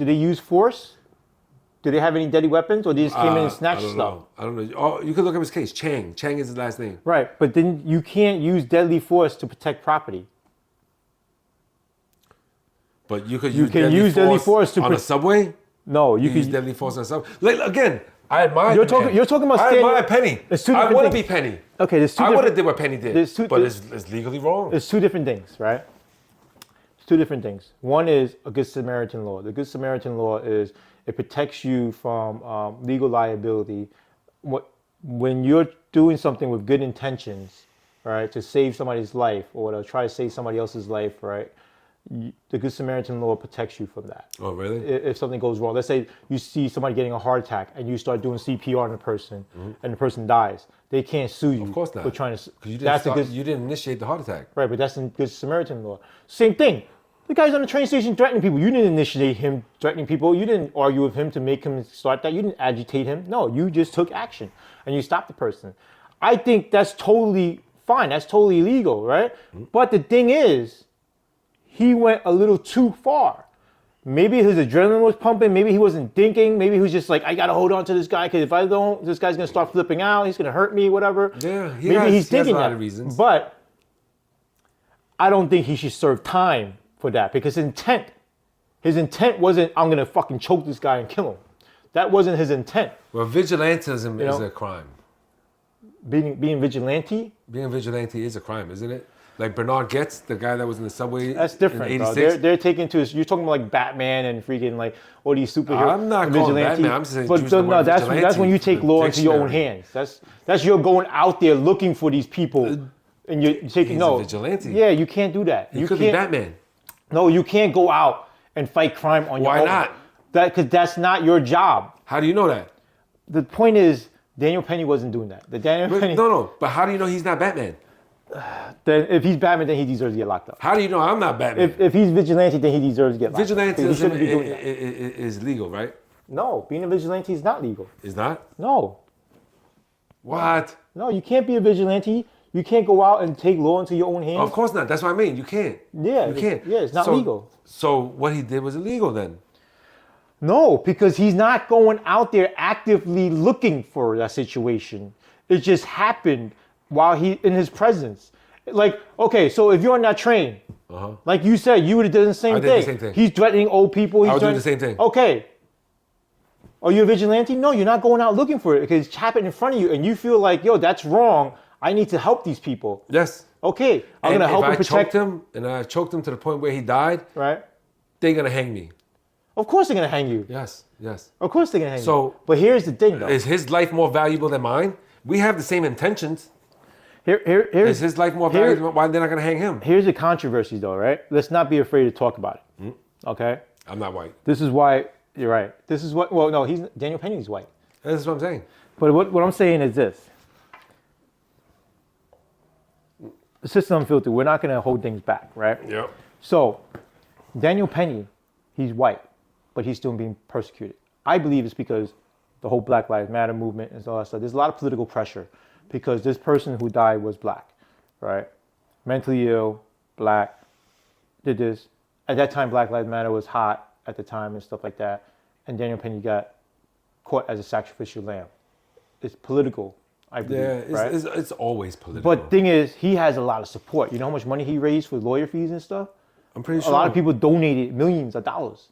they use force? Do they have any deadly weapons, or they just came in and snatched stuff? I don't know. Oh, you could look up his case. Chang. Chang is his last name. Right, but then you can't use deadly force to protect property. But you could You use deadly force on a subway? No, you use deadly force on a subway. Like, again, I admire You're talking about I admire Penny. I want to be things. Penny. Okay, there's two I different... would have did what Penny did, but it's legally wrong. There's two different things, right? It's two different things. One is a Good Samaritan law. The Good Samaritan law is it protects you from legal liability. When you're doing something with good intentions, right, to save somebody's life or to try to save somebody else's life, right, the Good Samaritan law protects you from that. Oh, really? If something goes wrong, let's say you see somebody getting a heart attack and you start doing CPR on the person, and the person dies, they can't sue you. Of course not. For trying to. Because you didn't initiate the heart attack. Right, but that's in Good Samaritan law. Same thing. The guy's on the train station threatening people. You didn't initiate him threatening people. You didn't argue with him to make him start that. You didn't agitate him. No, you just took action and you stopped the person. I think that's totally fine. That's totally legal, right? But the thing is, he went a little too far. Maybe his adrenaline was pumping. Maybe he wasn't thinking. Maybe he was just like, I got to hold on to this guy because if I don't, this guy's going to start flipping out. He's going to hurt me, whatever. Yeah, maybe he's thinking a lot that. of reasons. But I don't think he should serve time for that because his intent wasn't, I'm going to fucking choke this guy and kill him. That wasn't his intent. Well, vigilantism is a crime. Being vigilante? Being vigilante is a crime, isn't it? Like Bernard Getz, the guy that was in the subway. That's different, in bro. 86. They're taking to you're talking about like Batman and freaking like all these superheroes. I'm not calling Batman. I'm just saying. But no, that's when you take law into your own hands. That's you're going out there looking for these people, and you're taking a vigilante. Yeah, you can't do that. You could be Batman. No, you can't go out and fight crime on your own. Why not? Because that's not your job. How do you know that? The point is, Daniel Penny wasn't doing that. Penny. No. But how do you know he's not Batman? Then if he's Batman, then he deserves to get locked up. How do you know I'm not Batman? If he's vigilante, then he deserves to get locked up. Vigilantism is legal, right? No, being a vigilante is not legal. It's not? No. What? No, you can't be a vigilante. You can't go out and take law into your own hands. Of course not. That's what I mean. You can't. Yeah. You can't. Yeah, it's not legal. So what he did was illegal then? No, because he's not going out there actively looking for that situation. It just happened while he in his presence. Like, okay, so if you're on that train, like you said, you would have done the same thing. I did the same thing. He's threatening old people. I would do the same thing. Okay. Are you a vigilante? No, you're not going out looking for it because it's happened in front of you and you feel like, yo, that's wrong. I need to help these people. Yes. Okay, I'm going to help him protect him. And I choked him to the point where he died. Right. They're going to hang me. Of course they're going to hang you. Yes. Of course they're going to hang you. But here's the thing, though. Is his life more valuable than mine? We have the same intentions. Here's is his life more valuable? Why they're not going to hang him? Here's the controversy, though, right? Let's not be afraid to talk about it. Okay? I'm not white. This is why, you're right. This is what, well, no, Daniel Penny's white. That's what I'm saying. But what I'm saying is this. The system unfiltered, we're not going to hold things back, right? Yep. So, Daniel Penny, he's white, but he's still being persecuted. I believe it's because the whole Black Lives Matter movement and all that stuff. There's a lot of political pressure because this person who died was black, right? Mentally ill, black, did this. At that time, Black Lives Matter was hot at the time and stuff like that. And Daniel Penny got caught as a sacrificial lamb. It's political, I believe, right? It's always political. But thing is, he has a lot of support. You know how much money he raised for lawyer fees and stuff? I'm pretty sure. A lot of people donated millions of dollars.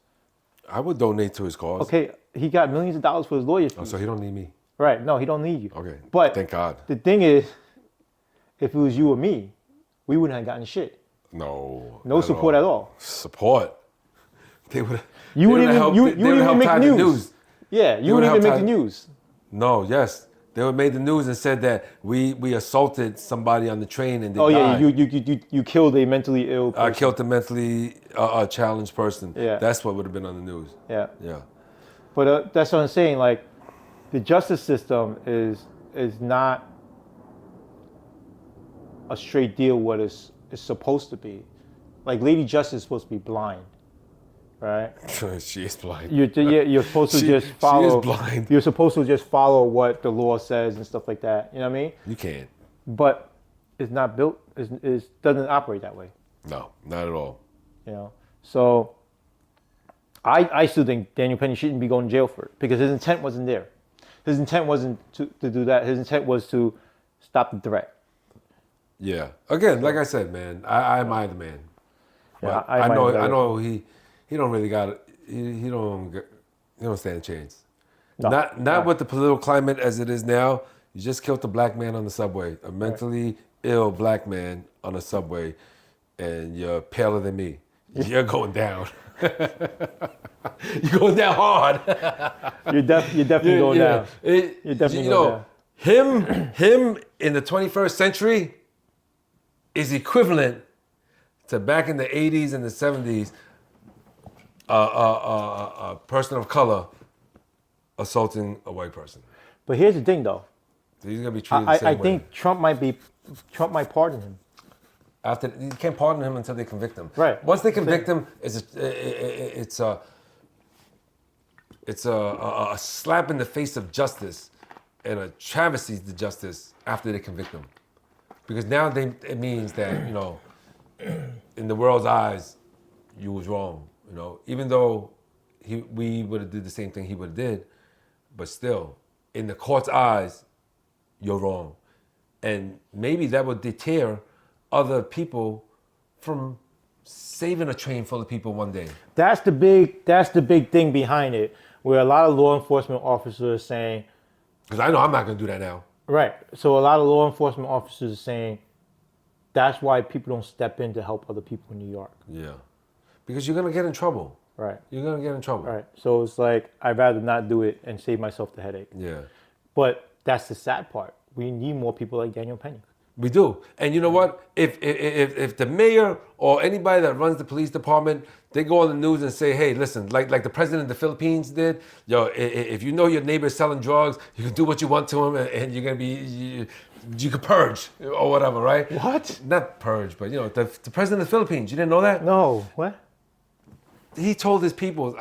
I would donate to his cause. Okay, he got millions of dollars for his lawyer fees. Oh, so he don't need me. Right, no, he don't need you. Okay, but thank God. The thing is, if it was you or me, we wouldn't have gotten shit. No support at all. Support? They would. You wouldn't even make the news. Yeah, you wouldn't even make the news. No, yes. They would make the news and said that we assaulted somebody on the train and they died. Yeah, you killed a mentally ill person. I killed a mentally challenged person. Yeah. That's what would have been on the news. Yeah. Yeah. But that's what I'm saying. Like, the justice system is not a straight deal what it's supposed to be. Like, Lady Justice is supposed to be blind, right? She is blind. You're supposed to just follow. She is blind. You're supposed to just follow what the law says and stuff like that. You know what I mean? You can't. But it's not built. It doesn't operate that way. No, not at all. You know. So I still think Daniel Penny shouldn't be going to jail for it because his intent wasn't there. His intent wasn't to do that. His intent was to stop the threat. Yeah. Again, like I said, man, I admire the man. Yeah, But I admire know he don't really got it. He don't stand a chance. No. Not with the political climate as it is now. You just killed a black man on the subway, a mentally ill black man on a subway, and you're paler than me. You're going down. You're going down hard. You're definitely going down. You're definitely going down. Him in the 21st century is equivalent to back in the 80s and the 70s, a person of color assaulting a white person. But here's the thing, though. So he's gonna be treated the same way. I think Trump might pardon him. After you can't pardon him until they convict him. Right. Once they convict him, it's a slap in the face of justice and a travesty to justice after they convict him, because now it means that in the world's eyes, you was wrong. Even though we would have did the same thing he would have did, but still, in the court's eyes, you're wrong, and maybe that would deter other people from saving a train full of people one day. That's the big thing behind it, where a lot of law enforcement officers are saying, because I know I'm not going to do that now. Right. So a lot of law enforcement officers are saying that's why people don't step in to help other people in New York. Yeah. Because you're going to get in trouble. Right. You're going to get in trouble. Right. So it's like, I'd rather not do it and save myself the headache. Yeah. But that's the sad part. We need more people like Daniel Penny. We do. And you know what? If the mayor or anybody that runs the police department, they go on the news and say, hey, listen, like the president of the Philippines did, if you know your neighbor is selling drugs, you can do what you want to him and you're going to be, you could purge or whatever, right? What? Not purge, but the president of the Philippines, you didn't know that? No. What? He told his people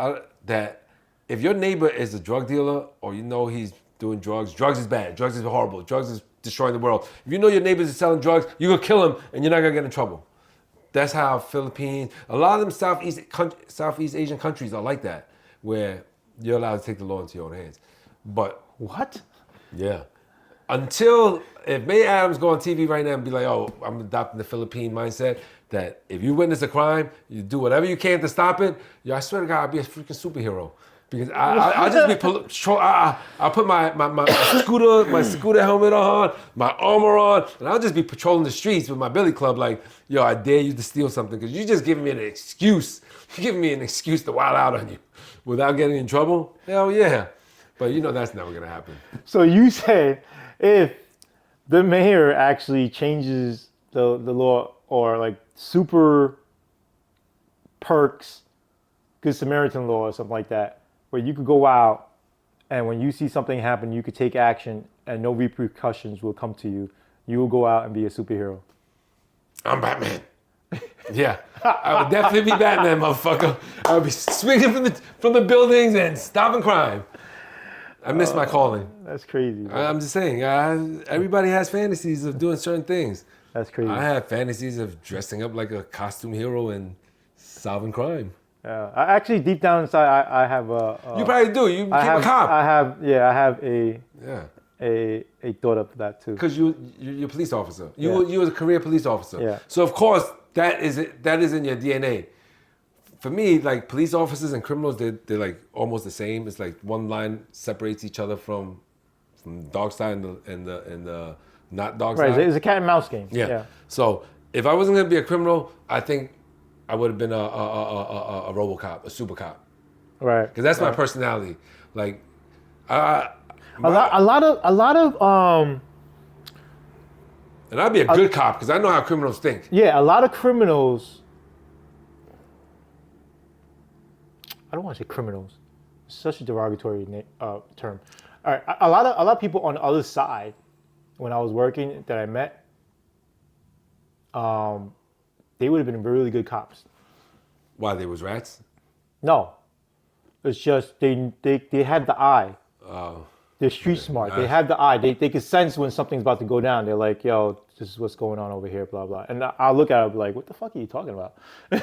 that if your neighbor is a drug dealer or he's doing drugs is bad, drugs is horrible, drugs is destroying the world. If you know your neighbors are selling drugs, you could kill him and you're not gonna get in trouble. That's how Philippines, a lot of them Southeast Asian countries are like that, where you're allowed to take the law into your own hands. But what? Yeah. Until if May Adams go on TV right now and be like, oh, I'm adopting the Philippine mindset, that if you witness a crime, you do whatever you can to stop it. I swear to God, I'll be a freaking superhero. Because I'll just be, I'll put my scooter helmet on, my armor on, and I'll just be patrolling the streets with my billy club like, yo, I dare you to steal something because you're just giving me an excuse. You're giving me an excuse to wild out on you without getting in trouble. Hell yeah. But that's never going to happen. So you said if the mayor actually changes the law or like super perks, Good Samaritan law or something like that, where you could go out and when you see something happen, you could take action and no repercussions will come to you. You will go out and be a superhero. I'm Batman. Yeah, I would definitely be Batman, motherfucker. I would be swinging from the buildings and stopping crime. I miss my calling. That's crazy. I'm just saying, everybody has fantasies of doing certain things. That's crazy. I have fantasies of dressing up like a costume hero and solving crime. I actually, deep down inside, I have a. You probably do. You became a cop. I have a thought of that too. Because you're a police officer. You was a career police officer. Yeah. So of course that is in your DNA. For me, like police officers and criminals, they're like almost the same. It's like one line separates each other from dog side and the not dog side. Right. It's a cat and mouse game. Yeah. So if I wasn't gonna be a criminal, I think I would have been a RoboCop, a super cop. Right. Because that's my personality. Like, a lot of and I'd be a good cop because I know how criminals think. Yeah, a lot of criminals. I don't want to say criminals. It's such a derogatory term. All right, a lot of people on the other side, when I was working that I met, they would have been really good cops. Why, they was rats? No, it's just they had the eye. Oh. They're street smart. They have the eye. They can sense when something's about to go down. They're like, yo, this is what's going on over here, blah, blah. And I'll look at it and be like, what the fuck are you talking about? Like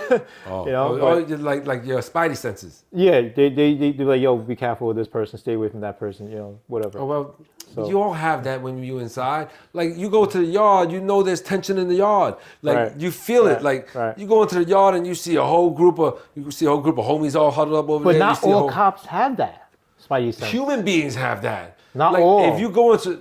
your Spidey senses. Yeah, they're like, yo, be careful with this person. Stay away from that person, whatever. Oh, well, you all have that when you're inside. Like, you go to the yard, there's tension in the yard. Like, you feel it. Like, you go into the yard and you see a whole group of homies all huddled up over there. But not all cops have that. Spidey sense. Human beings have that. Not all. If you go into,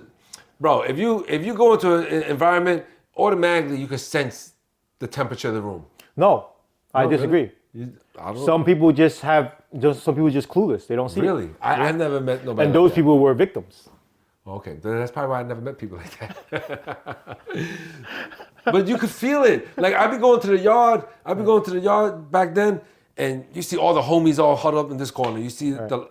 if you go into an environment, automatically you can sense the temperature of the room. No, I disagree. Some people just clueless. They don't see it. Really? I've never met nobody. And those people were victims. Okay, then that's probably why I never met people like that. But you could feel it. Like, I'd be going to the yard back then, and you see all the homies all huddled up in this corner. You see the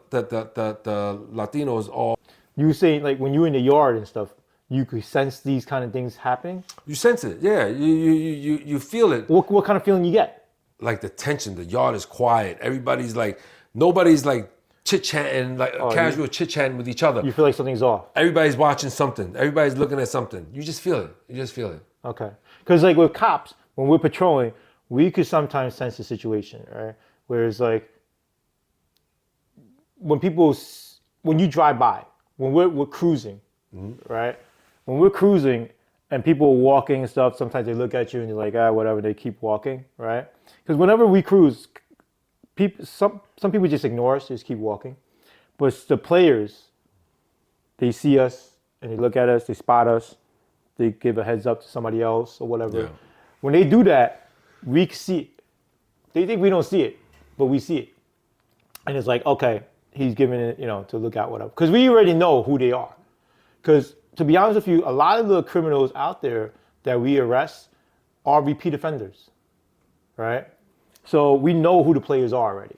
Latinos all. You were saying, like, when you're in the yard and stuff, you could sense these kind of things happening? You sense it, yeah. You feel it. What kind of feeling you get? Like the tension. The yard is quiet. Everybody's like, nobody's like chit-chatting, like casual chit-chatting with each other. You feel like something's off. Everybody's watching something. Everybody's looking at something. You just feel it. Okay. Because, like, with cops, when we're patrolling, we could sometimes sense the situation, right? Whereas, like, when you drive by, when we're cruising, right? When we're cruising and people are walking and stuff, sometimes they look at you and you're like, whatever, they keep walking, right? Because whenever we cruise, some people just ignore us, just keep walking. But the players, they see us and they look at us, they spot us, they give a heads up to somebody else or whatever. Yeah. When they do that, we see it. They think we don't see it, but we see it. And it's like, okay, he's giving it, to look out, whatever. Because we already know who they are. Because, to be honest with you, a lot of the criminals out there that we arrest are repeat offenders, right? So we know who the players are already,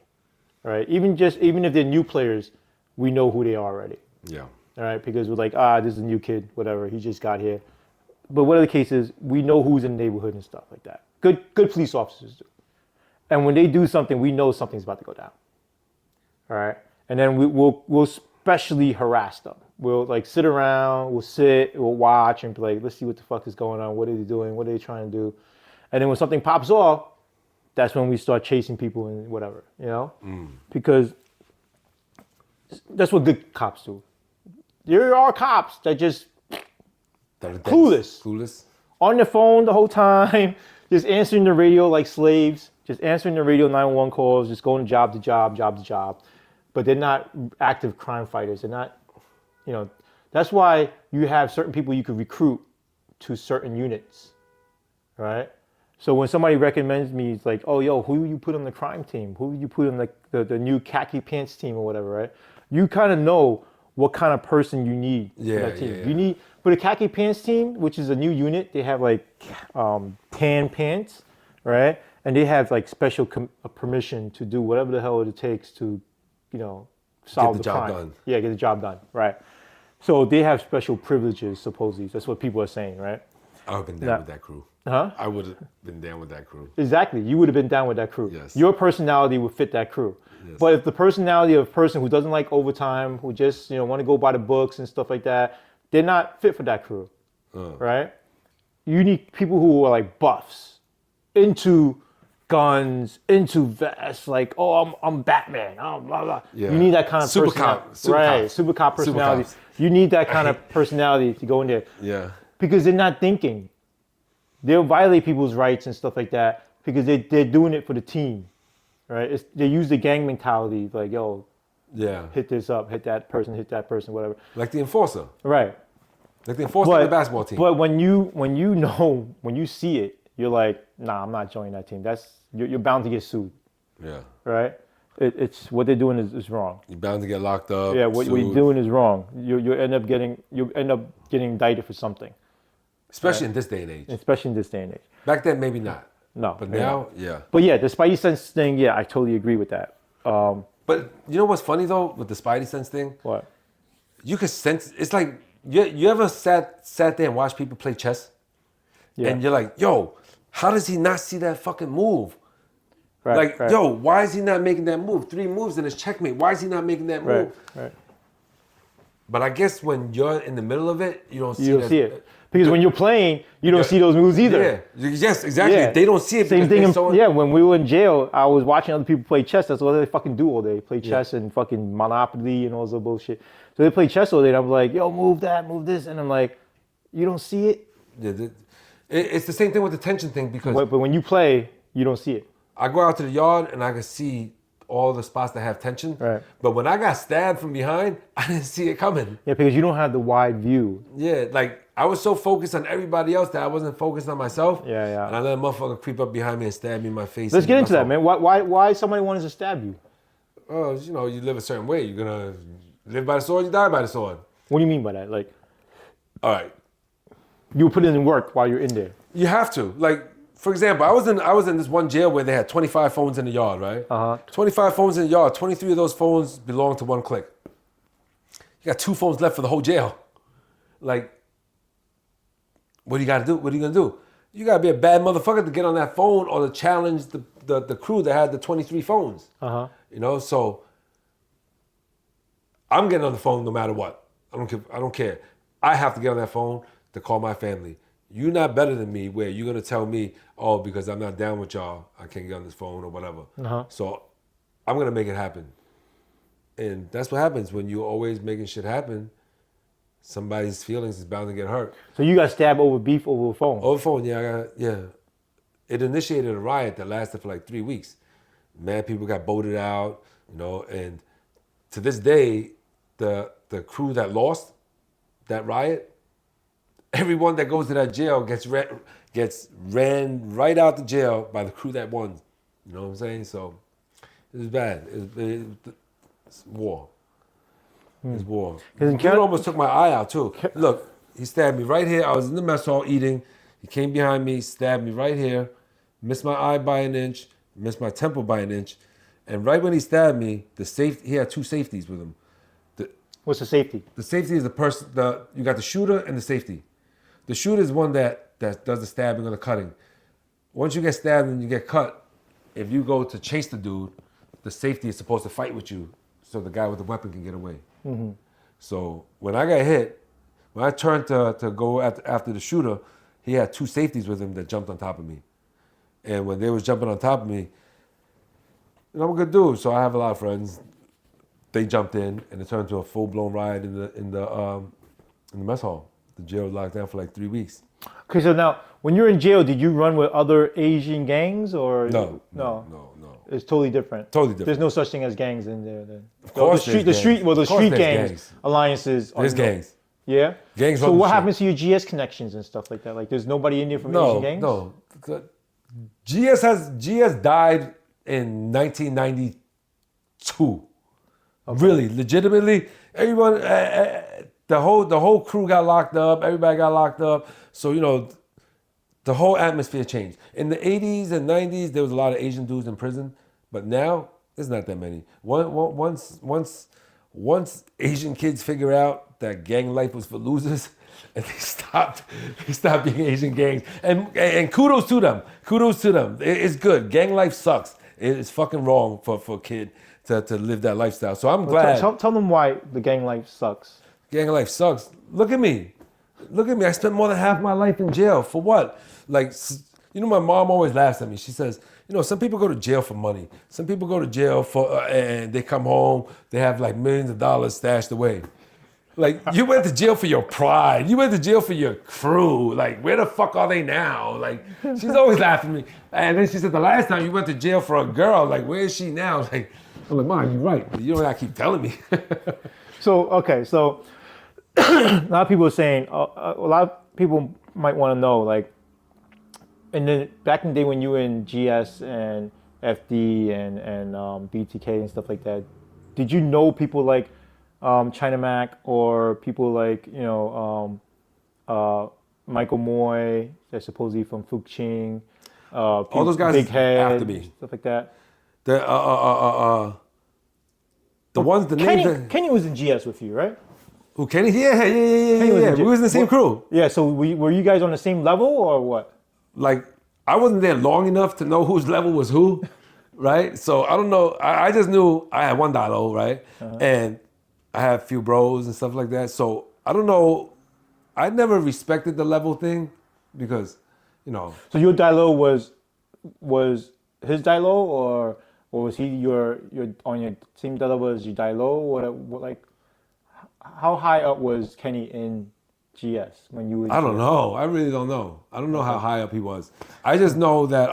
right? Even if they're new players, we know who they are already. Yeah. All right, because we're like, this is a new kid, whatever, he just got here. But whatever the case is, we know who's in the neighborhood and stuff like that. Good police officers do. And when they do something, we know something's about to go down. All right, and then we'll specially harass them. We'll like sit around, we'll watch and be like, let's see what the fuck is going on. What are they doing? What are they trying to do? And then when something pops off, that's when we start chasing people and whatever, because that's what good cops do. There are cops that just clueless, on their phone the whole time, just answering the radio like slaves, just answering the radio 911 calls, just going job to job. But they're not active crime fighters. They're not, that's why you have certain people you can recruit to certain units, right? So when somebody recommends me, it's like, oh, yo, who you put on the crime team? Who you put on the new khaki pants team or whatever, right? You kind of know what kind of person you need for that team. Yeah. You need, for the khaki pants team, which is a new unit, they have like tan pants, right? And they have like special permission to do whatever the hell it takes to, solve the job done. Yeah, get the job done, right? So they have special privileges, supposedly. That's what people are saying, right? I would have been down with that crew. Huh? I would have been down with that crew. Exactly. You would have been down with that crew. Yes. Your personality would fit that crew. Yes. But if the personality of a person who doesn't like overtime, who just want to go by the books and stuff like that, they're not fit for that crew, right? You need people who are like buffs, into guns, into vests, like, oh, I'm Batman, oh, blah, blah. Yeah. You need that kind of personality. Super cop personality. You need that kind of personality to go in there. Yeah. Because they're not thinking. They'll violate people's rights and stuff like that because they're doing it for the team, right? They use the gang mentality, like, yo, hit this up, hit that person, whatever. Like the enforcer. Right. Like the enforcer of the basketball team. But when you see it, you're like, nah, I'm not joining that team. You're bound to get sued. Yeah. Right? It's what they're doing is wrong. You're bound to get locked up. Yeah, what you're doing is wrong. You end up getting indicted for something. Especially in this day and age. Especially in this day and age. Back then, maybe not. No. But now, yeah. But yeah, the Spidey sense thing, yeah, I totally agree with that. But you know what's funny though with the Spidey sense thing? What? You can sense. It's like you ever sat there and watched people play chess, and you're like, yo, how does he not see that fucking move? Right. Like, yo, why is he not making that move? 3 moves and it's checkmate. Why is he not making that move? Right. But I guess when you're in the middle of it, you don't see You don't see it. Because when you're playing, you don't see those moves either. Yeah. Yes, exactly. Yeah. They don't see it. Same thing. When we were in jail, I was watching other people play chess. That's what they fucking do all day. Play chess and fucking Monopoly and all this other bullshit. So they play chess all day, and I'm like, yo, move that, move this. And I'm like, you don't see it? Yeah, it's the same thing with the tension thing because... But when you play, you don't see it. I go out to the yard and I can see all the spots that have tension. Right. But when I got stabbed from behind, I didn't see it coming. Yeah, because you don't have the wide view. Yeah, like I was so focused on everybody else that I wasn't focused on myself. Yeah. And I let a motherfucker creep up behind me and stab me in my face. Let's get into that, man. Why somebody wanted to stab you? Oh, you know, you live a certain way. You're gonna live by the sword, you die by the sword. What do you mean by that? Like, all right, you put in work while you're in there. You have to. Like, for example, I was in this one jail where they had 25 phones in the yard, right? 25 phones in the yard. 23 of those phones belong to one clique. You got 2 phones left for the whole jail. Like, what do you got to do? What are you gonna do? You gotta be a bad motherfucker to get on that phone or to challenge the crew that had the 23 phones. You know, so I'm getting on the phone no matter what. I don't care. I have to get on that phone to call my family. You're not better than me where you're gonna tell me, oh, because I'm not down with y'all, I can't get on this phone or whatever. So I'm gonna make it happen. And that's what happens when you're always making shit happen. Somebody's feelings is bound to get hurt. So you got stabbed over beef over a phone? Over phone, yeah. It initiated a riot that lasted for like 3 weeks. Mad people got boated out, you know, and to this day, the crew that lost that riot, everyone that goes to that jail gets ran right out the jail by the crew that won. You know what I'm saying? So it was bad. It's war. It's war. He almost took my eye out too. Look, he stabbed me right here. I was in the mess hall eating. He came behind me, stabbed me right here, missed my eye by an inch, missed my temple by an inch. And right when he stabbed me, he had 2 safeties with him. What's the safety? The safety is the person, you got the shooter and the safety. The shooter is one that does the stabbing or the cutting. Once you get stabbed and you get cut, if you go to chase the dude, the safety is supposed to fight with you so the guy with the weapon can get away. So when I got hit, when I turned to go after the shooter, he had 2 safeties with him that jumped on top of me. And when they was jumping on top of me, you know, I'm a good dude, so I have a lot of friends. They jumped in, and it turned into a full-blown riot in the mess hall. The jail was locked down for like 3 weeks. Okay, so now, when you're in jail, did you run with other Asian gangs or no? It's totally different. Totally different. There's no such thing as gangs in there. Then. Of course, the street gangs alliances. There's gangs. Yeah. Gangs. So what happens to your GS connections and stuff like that? Like, there's nobody in there from Asian gangs. No. GS died in 1992. Okay. Really, legitimately, everyone, the whole crew got locked up. Everybody got locked up. So you know, the whole atmosphere changed. In the 80s and 90s, there was a lot of Asian dudes in prison, but now there's not that many. Once Asian kids figure out that gang life was for losers, and they stopped being Asian gangs. And kudos to them. It's good. Gang life sucks. It's fucking wrong for a kid to live that lifestyle. So I'm glad. Tell them why the gang life sucks. Gang life sucks. Look at me. I spent more than half my life in jail. For what? Like, you know, my mom always laughs at me. She says, you know, some people go to jail for money. Some people go to jail for, and they come home, they have like millions of dollars stashed away. Like, you went to jail for your pride. You went to jail for your crew. Like, where the fuck are they now? Like, she's always laughing at me. And then she said, the last time you went to jail for a girl, like, where is she now? Like, I'm like, Mom, you're right. But you don't have to keep telling me. So a lot of people are saying, a lot of people might want to know, like, and then back in the day when you were in GS and FD and BTK and stuff like that, did you know people like China Mac or people like, you know, Michael Moy, they're supposedly from Fuqing, all those guys Big Head, have to be. Stuff like that. The ones, the names. Kenny was in GS with you, right? Who, Kenny? Yeah. We was in the same crew. Yeah, so were you guys on the same level or what? Like, I wasn't there long enough to know whose level was who, right? So I don't know. I just knew I had $1, right? And I have a few bros and stuff like that. So I don't know. I never respected the level thing because, you know. So your Dilo was his Dilo, or was he your on your team Dilo was your Dilo? What like how high up was Kenny in GS when you were? I don't know. I really don't know. I don't know how high up he was. I just know that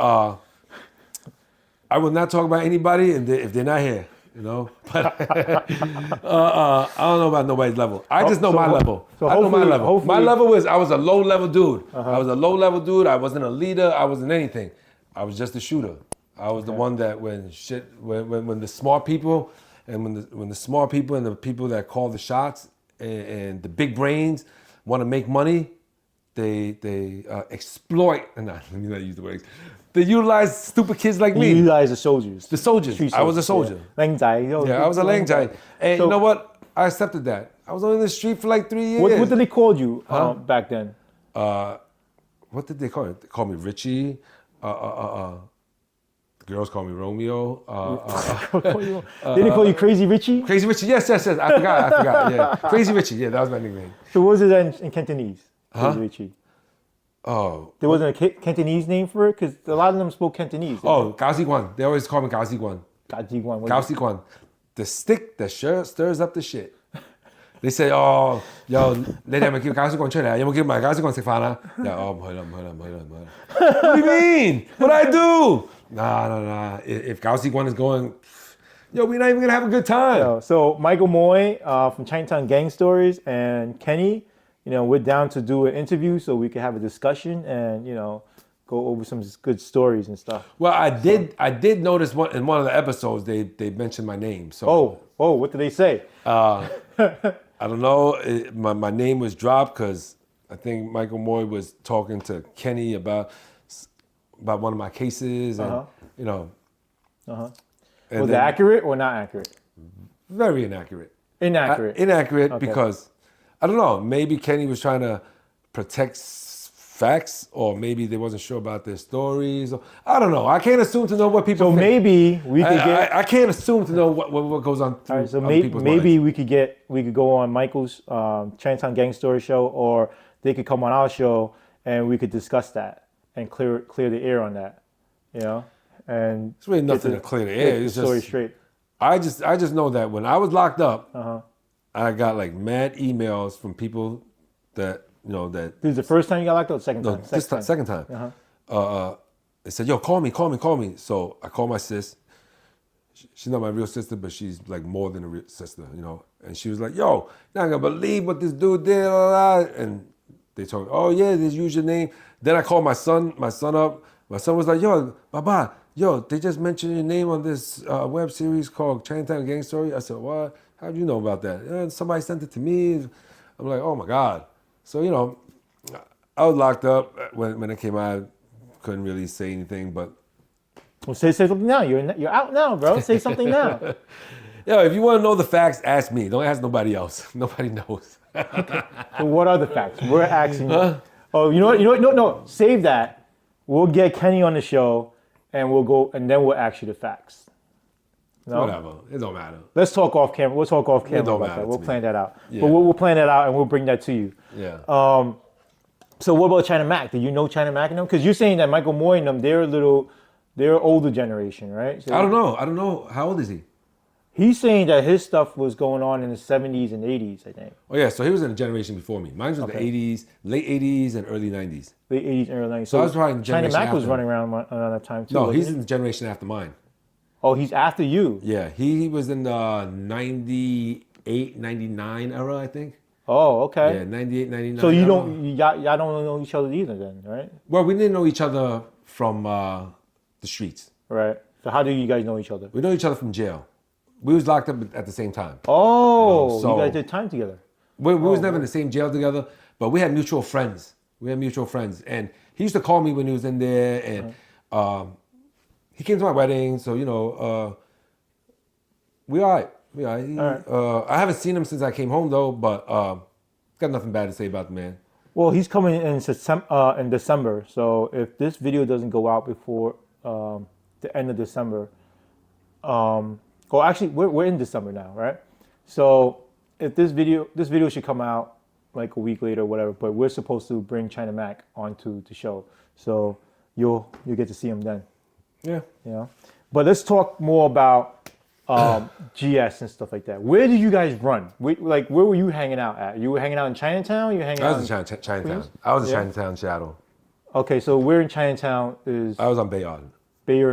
I will not talk about anybody if they're not here. You know, but I don't know about nobody's level. I just know my level. So I know my level. hopefully- My level was I was a low level dude. I was a low level dude. I wasn't a leader. I wasn't anything. I was just a shooter. I was the one that when the smart people and when the smart people and the people that call the shots and the big brains want to make money, they exploit. And let me not use the word. They utilize stupid kids like me. You guys are soldiers. The soldiers. Street I was a soldier. Yeah. Lengzai, yo, Yeah, I was a Lengzai. And So- you know what? I accepted that. I was only in the street for like 3 years. What did they call you back then? What did they call me? They called me Richie. The girls call me Romeo. Did they call you Crazy Richie? Crazy Richie. Yes. I forgot. Yeah. Crazy Richie. Yeah, that was my nickname. So what was it in Cantonese? Crazy Richie. Oh. There wasn't a Cantonese name for it? Because a lot of them spoke Cantonese. Oh, Gao Guan. They always call me Gao Guan. Gao Gao Guan. The stick that stirs up the shit. They say, oh, yo, 你哋係咪叫搞屎棍出嚟啊？有冇叫埋搞屎棍食飯啊？又哦唔去啦。What do you mean? What I do? Nah. If 搞屎棍 is going, yo, we're not even gonna have a good time. So Michael Moy from Chinatown Gang Stories and Kenny, we're down to do an interview so we can have a discussion and go over some good stories and stuff. Well, I did notice in one of the episodes they mentioned my name. So what did they say? I don't know. My name was dropped because I think Michael Moy was talking to Kenny about one of my cases, and Was it accurate or not accurate? Very inaccurate. Inaccurate. Okay. Because I don't know. Maybe Kenny was trying to protect facts, or maybe they wasn't sure about their stories. I don't know. I can't assume to know what people. So think. maybe we could get. I can't assume to know what goes on. All right, so people's maybe minds. we could go on Michael's Chinatown Gang Story show, or they could come on our show and we could discuss that and clear the air on that, And It's really nothing to clear the air. Get It's the story just straight. I just know that when I was locked up, I got like mad emails from people that that. This is the first time you got locked up. Second No, time. second time. They said, "Yo, call me." So I called my sis. She's not my real sister, but she's like more than a real sister, And she was like, "Yo, you're not gonna believe what this dude did." And they told me, "Oh yeah, just use your name." Then I called my son up. My son was like, "Yo, Baba, they just mentioned your name on this web series called Chinatown Gang Story." I said, "What? How'd you know about that?" Somebody sent it to me. I'm like, "Oh my God." So, I was locked up when it came out. I couldn't really say anything, but... Well, say something now. You're out now, bro. Say something now. If you want to know the facts, ask me. Don't ask nobody else. Nobody knows. So what are the facts? We're asking you. Oh, you know what? No. Save that. We'll get Kenny on the show, and then we'll ask you the facts. No? Whatever. It don't matter. Let's talk off camera. We'll talk off camera don't about matter that. We'll to me. plan that out. Yeah. But we'll plan that out and we'll bring that to you. Yeah. So what about China Mac? Do you know China Mac and them? Because you're saying that Michael Moy and them, they're older generation, right? So I don't know. How old is he? he's saying that his stuff was going on in the 70s and 80s, I think. Oh, yeah. So he was in a generation before me. Mine was the 80s, late 80s and early 90s. Late 80s and early 90s. So I was probably in the China generation Mac was after running around that time too. No, wasn't he's he? in the generation after mine. Oh, he's after you. Yeah, he was in the 98, 99 era, I think. Oh, okay. Yeah, 98, 99. So era. y'all don't know each other either then, right? Well, we didn't know each other from the streets. Right. So how do you guys know each other? We know each other from jail. We was locked up at the same time. Oh, so- you guys did time together. We was never in the same jail together, but we had mutual friends. And he used to call me when he was in there, and he came to my wedding, so, we all right. I haven't seen him since I came home, though, but got nothing bad to say about the man. Well, he's coming in December. So if this video doesn't go out before the end of December, well, actually, we're in December now, right? So if this video should come out like a week later or whatever, but we're supposed to bring China Mac onto the show. So you'll get to see him then. Yeah. You know? But let's talk more about GS and stuff like that. Where did you guys run? Where were you hanging out at? You were hanging out in Chinatown? You hanging I out was in Chinatown. Queens? I was in Yeah. Chinatown, Seattle. Okay, so where in Chinatown is I was on Bayard. Bayer